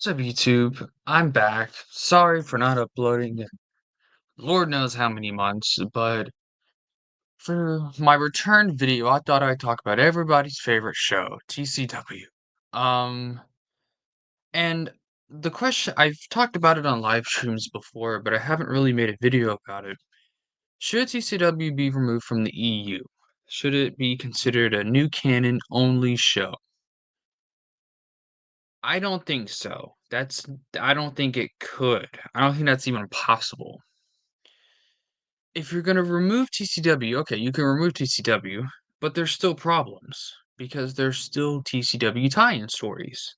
What's up, YouTube? I'm back. Sorry for not uploading in Lord knows how many months, but for my return video, I thought I'd talk about everybody's favorite show, TCW. Um, and the question, I've talked about it on live streams before, but I haven't really made a video about it. Should TCW be removed from the EU? Should it be considered a new canon only show? I don't think so. I don't think it could. I don't think that's even possible. If you're gonna remove TCW, okay, you can remove TCW, but there's still problems because there's still TCW tie-in stories.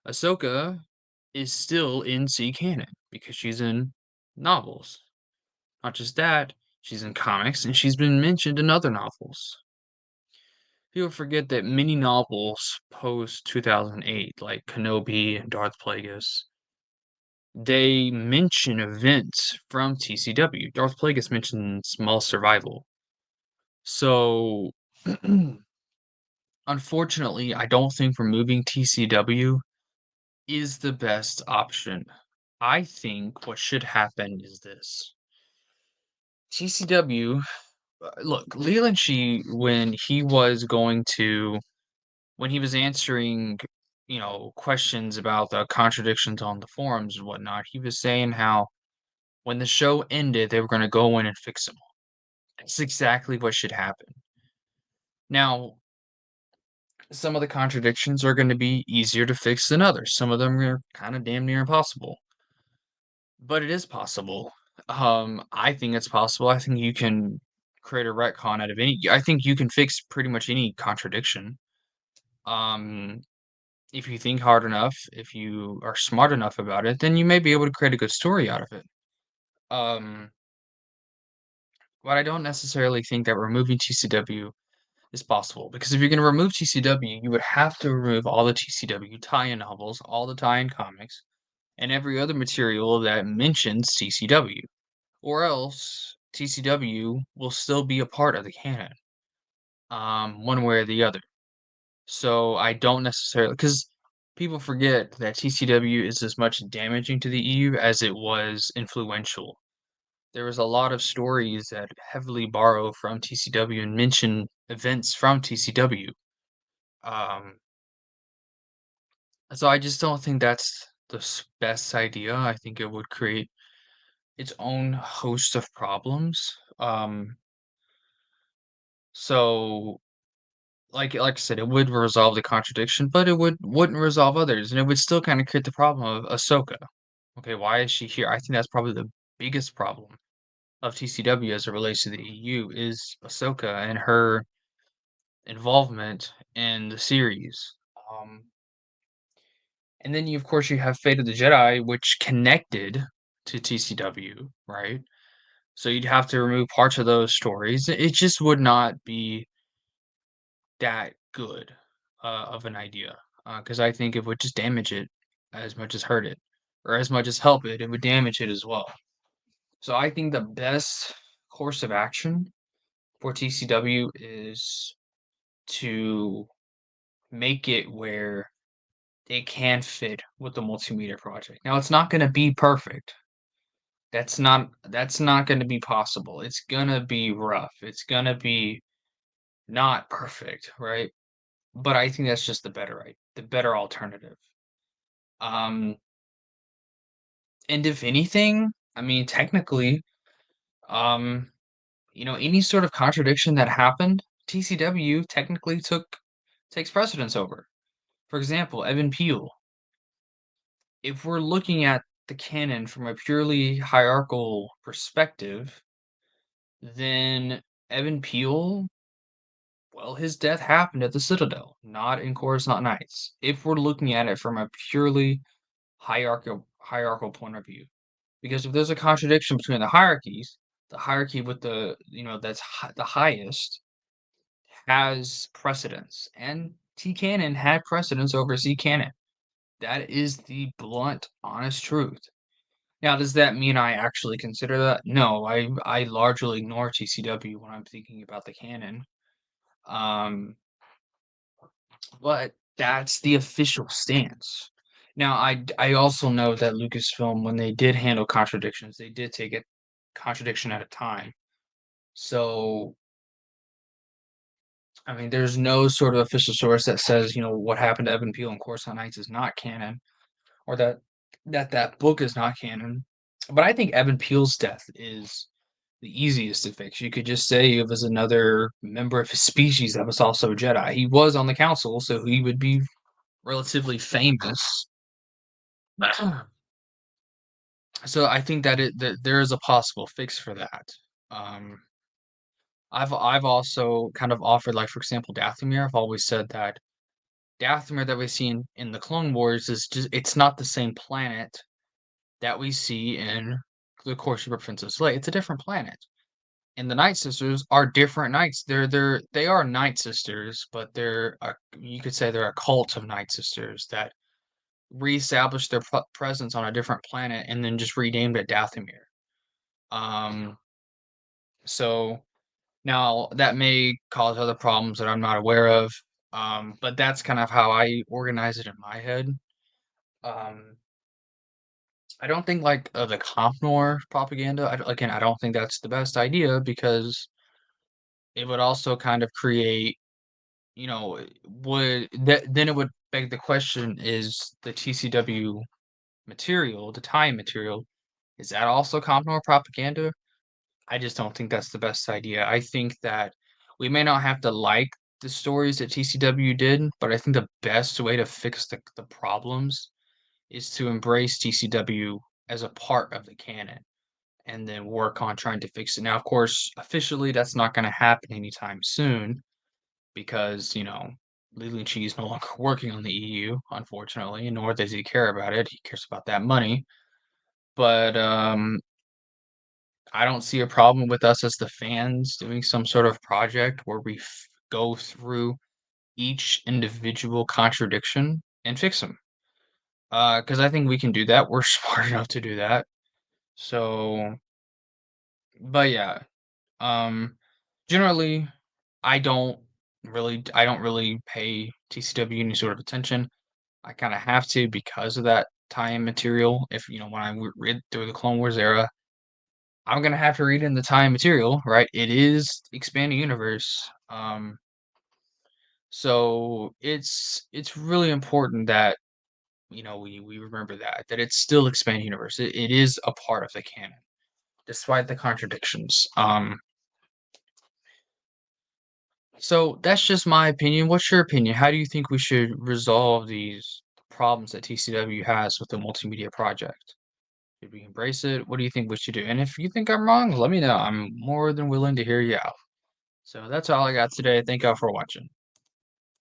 Ahsoka is still in C canon because she's in novels. Not just that, she's in comics and she's been mentioned in other novels. People forget that many novels post 2008, like Kenobi and Darth Plagueis, they mention events from TCW. Darth Plagueis mentions Maul survival. So, unfortunately, I don't think removing TCW is the best option. I think what should happen is this. TCW, look, Leland Shee, when he was answering, questions about the contradictions on the forums and whatnot, he was saying how when the show ended, they were going to go in and fix them. That's exactly what should happen. Now, some of the contradictions are going to be easier to fix than others. Some of them are kind of damn near impossible, but it is possible. I think it's possible. I think you can create a retcon out of any. I think you can fix pretty much any contradiction. Um, if you think hard enough, if you are smart enough about it, then you may be able to create a good story out of it. Um, but I don't necessarily think that removing TCW is possible because if you're going to remove TCW, you would have to remove all the TCW tie-in novels, all the tie-in comics, and every other material that mentions TCW, or else TCW will still be a part of the canon, one way or the other. So I don't necessarily because people forget that TCW is as much damaging to the EU as it was influential. There was a lot of stories that heavily borrow from TCW and mention events from TCW. Um, so I just don't think that's the best idea. I think it would create its own host of problems. So like I said, it would resolve the contradiction, but wouldn't resolve others, and it would still kind of create the problem of Ahsoka. Okay, why is she here? I think that's probably the biggest problem of TCW as it relates to the EU is Ahsoka and her involvement in the series. Um, and then you, of course, you have Fate of the Jedi, which connected to TCW, right? So you'd have to remove parts of those stories. It just would not be that good of an idea because I think it would just damage it as much as hurt it, or as much as help it. It would damage it as well. So I think the best course of action for TCW is to make it where it can fit with the multimedia project. Now it's not going to be perfect. That's not going to be possible. It's going to be rough. It's going to be not perfect, right? But I think that's just the better alternative. Um, and if anything, I mean, technically, um, any sort of contradiction that happened, TCW technically takes precedence over. For example, Evan Peele. If we're looking at the canon from a purely hierarchical perspective, then Evan Peele, well, his death happened at the Citadel, not in Coruscant Nights. If we're looking at it from a purely hierarchical point of view. Because if there's a contradiction between the hierarchies, the hierarchy with the highest has precedence, and T canon had precedence over C canon. That is the blunt, honest truth. Now, does that mean I actually consider that? No, I largely ignore TCW when I'm thinking about the canon. Um, but that's the official stance. Now, I also know that Lucasfilm, when they did handle contradictions, they did take it contradiction at a time. So, I mean, there's no sort of official source that says, what happened to Evan Peele and Coruscant Nights is not canon, or that book is not canon. But I think Evan Peele's death is the easiest to fix. You could just say it was another member of his species that was also a Jedi. He was on the council, so he would be relatively famous. So I think that there is a possible fix for that. Um, I've also kind of offered, like, for example, Dathomir. I've always said that Dathomir that we see in the Clone Wars is just it's not the same planet that we see in the Course of Princess Leia. It's a different planet. And the Night Sisters are different knights. They are Night Sisters, but you could say they're a cult of Night Sisters that reestablished their presence on a different planet and then just renamed it Dathomir. Um, so now that may cause other problems that I'm not aware of, but that's kind of how I organize it in my head. Um, I don't think like the Compnor propaganda. Again, I don't think that's the best idea because it would also kind of create, would that then it would beg the question: is the TCW material, the tie-in material, is that also Compnor propaganda? I just don't think that's the best idea. I think that we may not have to like the stories that TCW did, but I think the best way to fix the problems is to embrace TCW as a part of the canon and then work on trying to fix it. Now, of course, officially that's not going to happen anytime soon because, Li Chi is no longer working on the EU, unfortunately, nor does he care about it. He cares about that money. But I don't see a problem with us as the fans doing some sort of project where we go through each individual contradiction and fix them. Because I think we can do that. We're smart enough to do that. So, but yeah, um, generally, I don't really pay TCW any sort of attention. I kind of have to because of that tie-in material. If when I read through the Clone Wars era, I'm gonna have to read in the time material, right? It is expanding universe. So it's really important that we remember that it's still expanding universe. It is a part of the canon, despite the contradictions. So that's just my opinion. What's your opinion? How do you think we should resolve these problems that TCW has with the multimedia project? Should we embrace it? What do you think we should do? And if you think I'm wrong, let me know. I'm more than willing to hear you out. So that's all I got today. Thank y'all for watching.